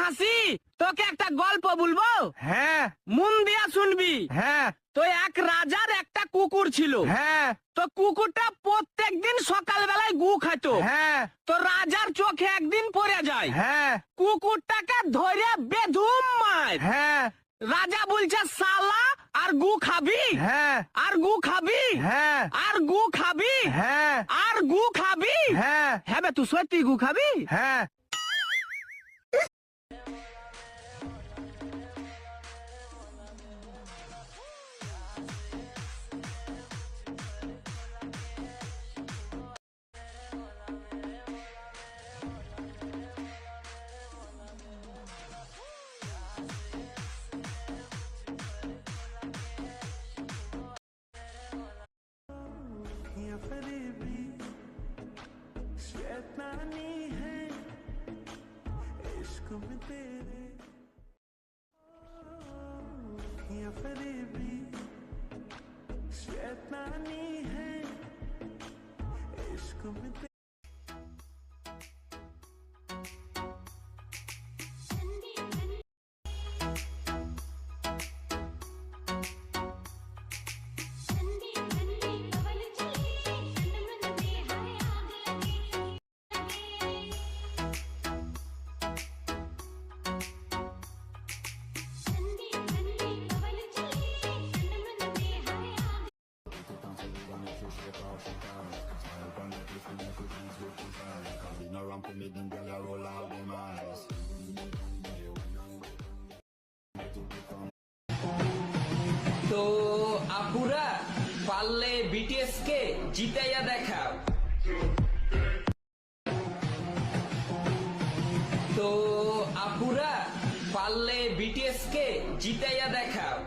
হাসি, তোকে একটা গল্প বলবো। হ্যাঁ মন দিয়া শুনবি। হ্যাঁ তো এক রাজার একটা কুকুর ছিল। হ্যাঁ তো কুকুরটা প্রত্যেকদিন সকালবেলায় গু খাইতো। হ্যাঁ তো রাজার চোখে একদিন পড়ে যায়। হ্যাঁ কুকুরটাকে ধরে বেধুম মার। হ্যাঁ রাজা বলছে, শালা আর গু খাবি, হ্যাঁ আর গু খাবি, হ্যাঁ আর গু খাবি, হ্যাঁ আর গু খাবি। হ্যাঁ হ্যাঁ বে, তুই সত্যি গু খাবি? হ্যাঁ शैतानी है इश्क में तेरे या फरेबी शैतानी है इश्क में तेरे তো আপুরা পারলে বিটিএস কে জিতাইয়া দেখাও। তো আপুরা পারলে বিটিএস কে জিতাইয়া দেখাও।